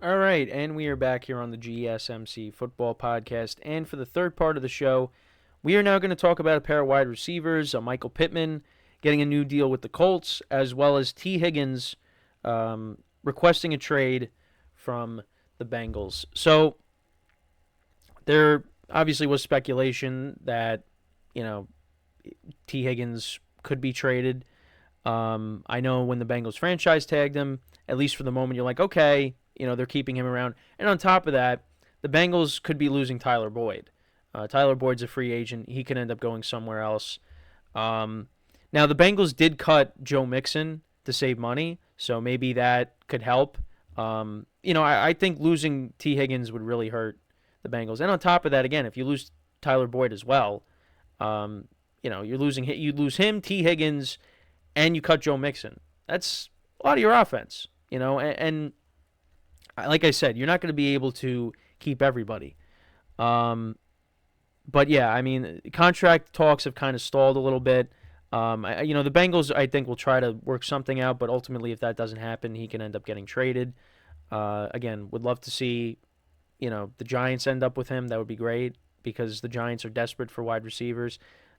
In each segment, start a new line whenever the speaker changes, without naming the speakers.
All right, and we are back here on the GSMC Football Podcast. And for the third part of the show, we are now going to talk about a pair of wide receivers, Michael Pittman getting a new deal with the Colts, as well as Tee Higgins requesting a trade from the Bengals. So there obviously was speculation that, you know, Tee Higgins could be traded. I know when the Bengals franchise tagged him, at least for the moment, you're like, okay, they're keeping him around. And on top of that, the Bengals could be losing Tyler Boyd. Tyler Boyd's a free agent. He could end up going somewhere else. Now, the Bengals did cut Joe Mixon to save money, so maybe that could help. I think losing Tee Higgins would really hurt the Bengals. And on top of that, again, if you lose Tyler Boyd as well, you lose him, Tee Higgins, and you cut Joe Mixon. That's a lot of your offense, and like I said, you're not going to be able to keep everybody. But yeah, I mean, contract talks have kind of stalled a little bit. The Bengals, I think, will try to work something out, but ultimately, if that doesn't happen, he can end up getting traded. Again, would love to see, the Giants end up with him. That would be great because the Giants are desperate for wide receivers,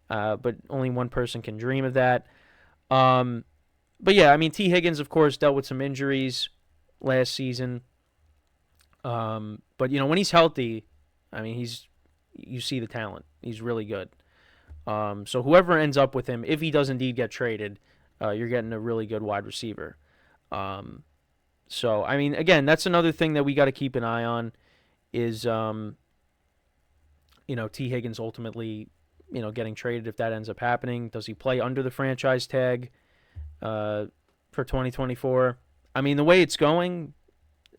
but only one person can dream of that. But yeah, I mean, Tee Higgins, of course, dealt with some injuries last season. But when he's healthy, I mean, you see the talent. He's really good. So whoever ends up with him, if he does indeed get traded, you're getting a really good wide receiver. So I mean, again, that's another thing that we got to keep an eye on is, Tee Higgins ultimately, getting traded if that ends up happening. Does he play under the franchise tag for 2024? I mean, the way it's going,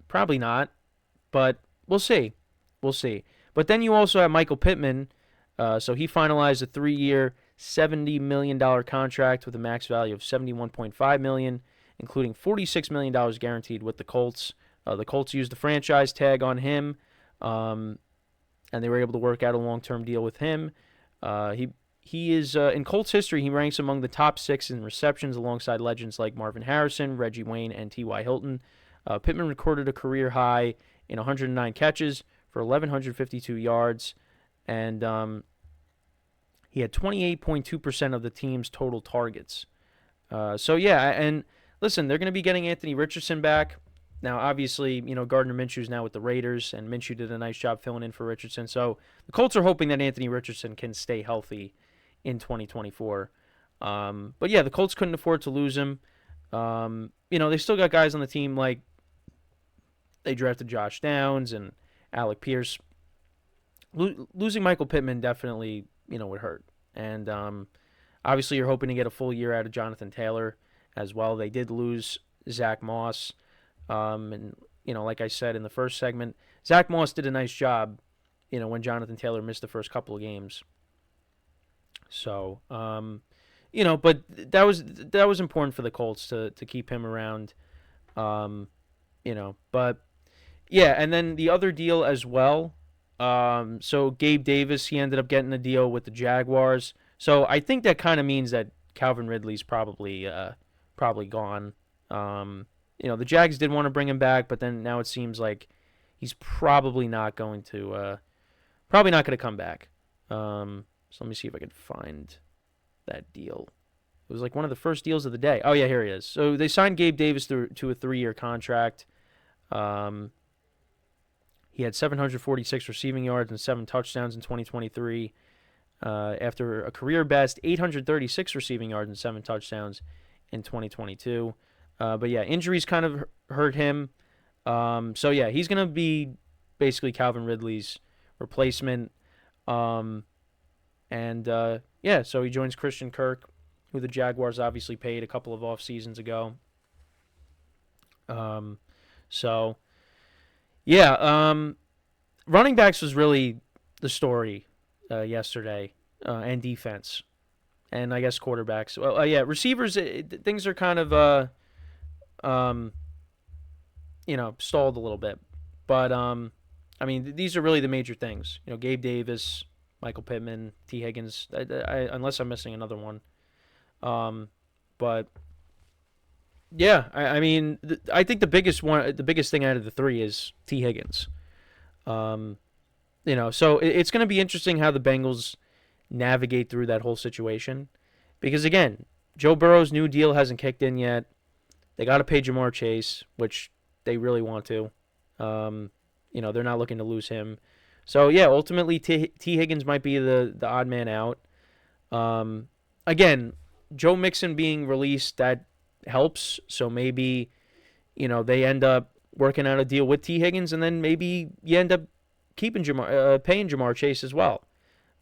probably not, but we'll see. We'll see. But then you also have Michael Pittman. So he finalized a 3-year, $70 million contract with a max value of $71.5 million, including $46 million guaranteed with the Colts. The Colts used the franchise tag on him, and they were able to work out a long-term deal with him. He is in Colts history. He ranks among the top 6 in receptions, alongside legends like Marvin Harrison, Reggie Wayne, and T.Y. Hilton. Pittman recorded a career high in 109 catches for 1,152 yards, and he had 28.2% of the team's total targets. So yeah, and listen, they're going to be getting Anthony Richardson back. Now, obviously, Gardner Minshew's now with the Raiders, and Minshew did a nice job filling in for Richardson. So the Colts are hoping that Anthony Richardson can stay healthy in 2024. But yeah, the Colts couldn't afford to lose him. They still got guys on the team like they drafted Josh Downs and Alec Pierce. Losing Michael Pittman definitely, would hurt. And obviously, you're hoping to get a full year out of Jonathan Taylor as well. They did lose Zach Moss. And, like I said in the first segment, Zach Moss did a nice job, when Jonathan Taylor missed the first couple of games. So, but that was important for the Colts to keep him around, But, yeah, and then the other deal as well. So Gabe Davis, he ended up getting a deal with the Jaguars. So I think that kind of means that Calvin Ridley's probably gone. The Jags did want to bring him back, but then now it seems like he's probably not going to come back. So let me see if I could find that deal. It was like one of the first deals of the day. Oh yeah, here he is. So they signed Gabe Davis to a 3-year contract. He had 746 receiving yards and 7 touchdowns in 2023. After a career best 836 receiving yards and 7 touchdowns in 2022. But yeah, injuries kind of hurt him. So yeah, he's going to be basically Calvin Ridley's replacement. So he joins Christian Kirk, who the Jaguars obviously paid a couple of off seasons ago. Running backs was really the story yesterday, and defense, and I guess quarterbacks. Well, receivers, things are kind of stalled a little bit, but I mean, these are really the major things. Gabe Davis, Michael Pittman, Tee Higgins. Unless I'm missing another one, but Yeah, I mean, I think the biggest thing out of the three is Tee Higgins. Um, so it's going to be interesting how the Bengals navigate through that whole situation, because again, Joe Burrow's new deal hasn't kicked in yet. They got to pay Jamar Chase, which they really want to. Um, they're not looking to lose him. So yeah, ultimately T Higgins might be the odd man out. Um, Again, Joe Mixon being released, that helps. So maybe they end up working out a deal with T Higgins, and then maybe you end up paying Jamar Chase as well.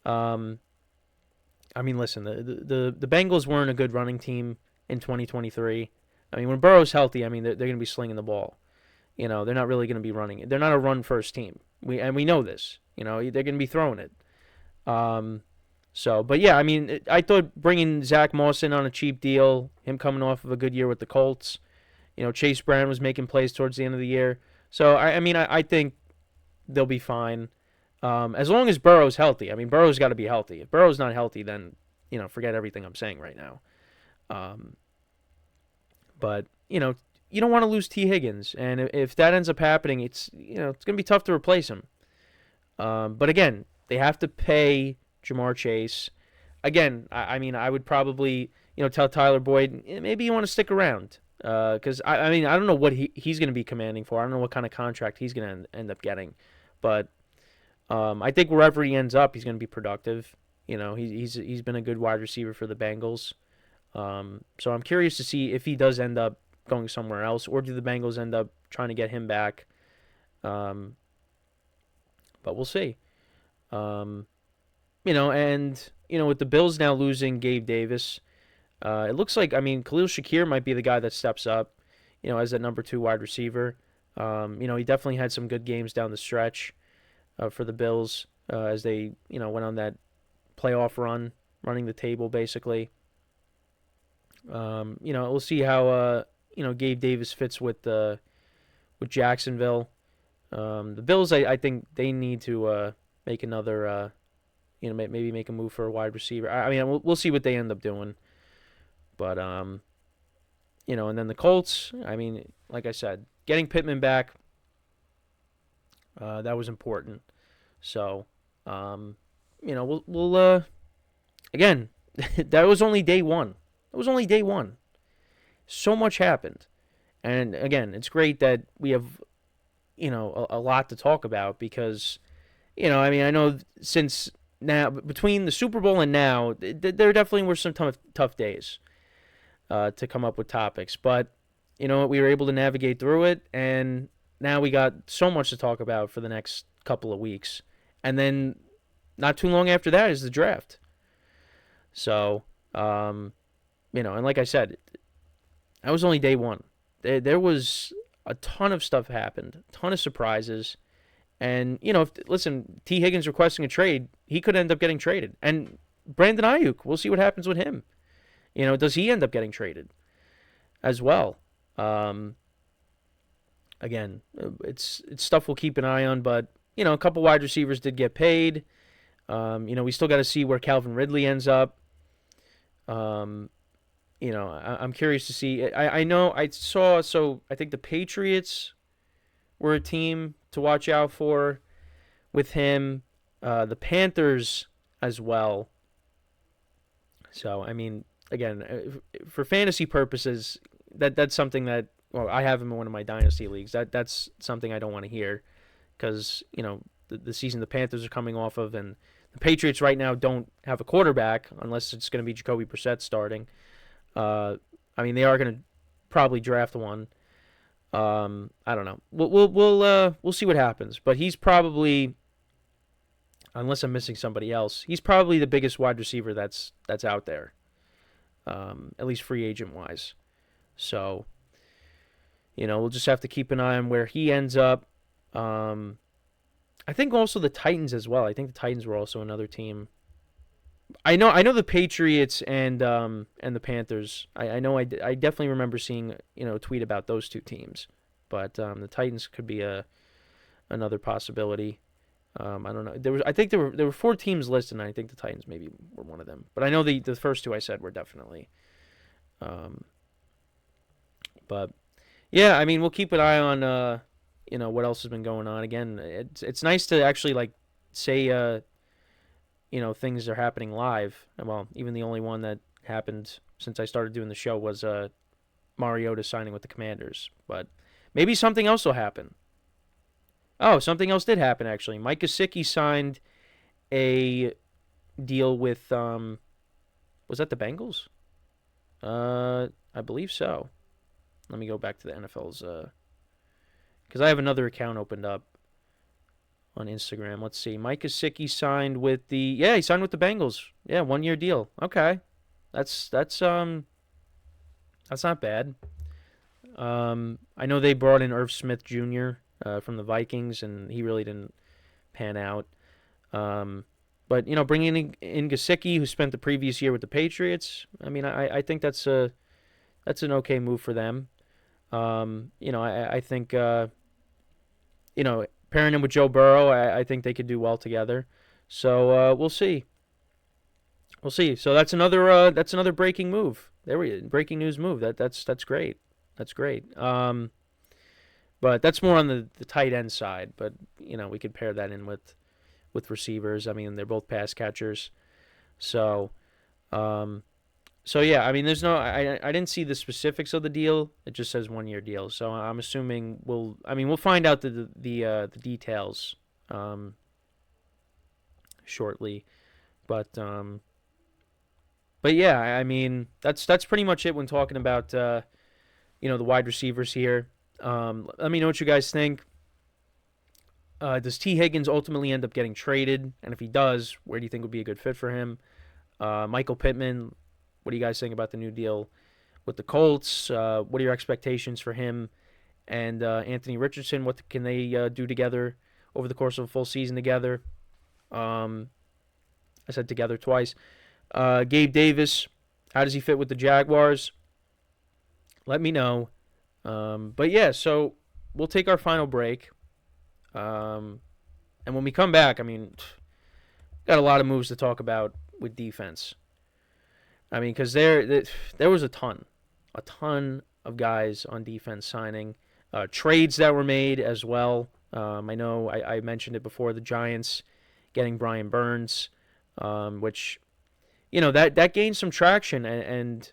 Um, I mean, listen, the Bengals weren't a good running team in 2023. I mean, when Burrow's healthy, I mean they're going to be slinging the ball. They're not really going to be running it. They're not a run first team. We know this. They're going to be throwing it. But yeah, I mean, I thought bringing Zach Moss in on a cheap deal, him coming off of a good year with the Colts. Chase Brown was making plays towards the end of the year. So I think they'll be fine. As long as Burrow's healthy. I mean, Burrow's got to be healthy. If Burrow's not healthy, then forget everything I'm saying right now. But you don't want to lose Tee Higgins, and if that ends up happening, it's it's going to be tough to replace him. But again, they have to pay Jamar Chase. Again, I mean, I would probably tell Tyler Boyd maybe you want to stick around because I mean I don't know what he's going to be commanding for. I don't know what kind of contract he's going to end up getting, but I think wherever he ends up, he's going to be productive. He's been a good wide receiver for the Bengals. So I'm curious to see if he does end up going somewhere else, or do the Bengals end up trying to get him back? But we'll see. And with the Bills now losing Gabe Davis, it looks like Khalil Shakir might be the guy that steps up, as that number 2 wide receiver. He definitely had some good games down the stretch for the Bills as they went on that playoff run, running the table basically. We'll see how Gabe Davis fits with Jacksonville. The Bills, I think they need to make another, maybe make a move for a wide receiver. I mean, we'll see what they end up doing. But and then the Colts. I mean, like I said, getting Pittman back, that was important. So, we'll again, that was only day one. It was only day one. So much happened. And again, it's great that we have, a lot to talk about because, I know since now, between the Super Bowl and now, there definitely were some tough days to come up with topics. But, we were able to navigate through it. And now we got so much to talk about for the next couple of weeks. And then not too long after that is the draft. So, and like I said, that was only day one. There was a ton of stuff happened, a ton of surprises. And, listen, Tee Higgins requesting a trade, he could end up getting traded. And Brandon Ayuk, we'll see what happens with him. Does he end up getting traded as well? Again, it's stuff we'll keep an eye on. But, a couple wide receivers did get paid. We still got to see where Calvin Ridley ends up. I'm curious to see. I know I saw. So I think the Patriots were a team to watch out for with him. The Panthers as well. So I mean, again, for fantasy purposes, that's something that I have him in one of my dynasty leagues. That's something I don't want to hear because the season the Panthers are coming off of, and the Patriots right now don't have a quarterback unless it's going to be Jacoby Brissett starting. They are going to probably draft one. I don't know. We'll see what happens. But he's probably, unless I'm missing somebody else, he's probably the biggest wide receiver that's out there, at least free agent wise. So, we'll just have to keep an eye on where he ends up. I think also the Titans as well. I think the Titans were also another team. I know the Patriots and the Panthers. I know I definitely remember seeing a tweet about those two teams, but the Titans could be another possibility. I don't know. I think there were 4 teams listed, and I think the Titans maybe were one of them. But I know the first two I said were definitely. But yeah, I mean, we'll keep an eye on what else has been going on. Again, it's nice to actually like say things are happening live. Well, even the only one that happened since I started doing the show was Mariota signing with the Commanders. But maybe something else will happen. Oh, something else did happen actually. Mike Gesicki signed a deal with was that the Bengals? I believe so. Let me go back to the NFL's because I have another account opened up on Instagram. Let's see. Mike Gesicki signed with he signed with the Bengals. Yeah, 1-year deal. Okay. That's not bad. I know they brought in Irv Smith Jr. From the Vikings, and he really didn't pan out. But bringing in Gesicki, who spent the previous year with the Patriots, I mean, I think that's an okay move for them. I think pairing him with Joe Burrow, I think they could do well together. So we'll see. We'll see. So that's another breaking move. Breaking news move. That's great. That's great. But that's more on the tight end side. But we could pair that in with receivers. I mean, they're both pass catchers. So yeah. I mean, there's no. I didn't see the specifics of the deal. It just says 1-year deal. So I'm assuming we'll find out the details shortly. But yeah, I mean that's pretty much it when talking about the wide receivers here. Let me know what you guys think. Does Tee Higgins ultimately end up getting traded? And if he does, where do you think would be a good fit for him? Michael Pittman, what do you guys think about the new deal with the Colts? What are your expectations for him and Anthony Richardson? What can they do together over the course of a full season together? I said together twice. Gabe Davis, how does he fit with the Jaguars? Let me know. But yeah, so we'll take our final break. And when we come back, I mean, got a lot of moves to talk about with defense. I mean, because there was a ton of guys on defense signing, trades that were made as well. I know I mentioned it before, the Giants getting Brian Burns, which, that gained some traction and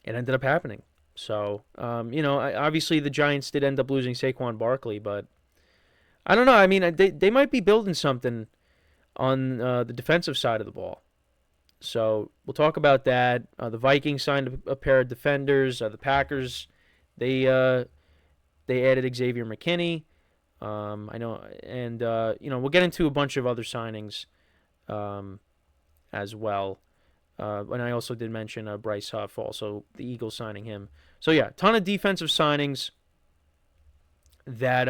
it ended up happening. So, obviously the Giants did end up losing Saquon Barkley, but I don't know. I mean, they might be building something on the defensive side of the ball. So we'll talk about that. The Vikings signed a pair of defenders. The Packers, they added Xavier McKinney. I know, and we'll get into a bunch of other signings as well. And I also did mention Bryce Huff, also the Eagles signing him. So yeah, ton of defensive signings that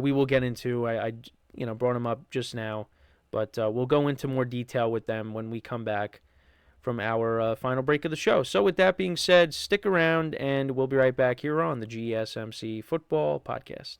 we will get into. I brought them up just now, but we'll go into more detail with them when we come back from our final break of the show. So with that being said, stick around, and we'll be right back here on the GSMC Football Podcast.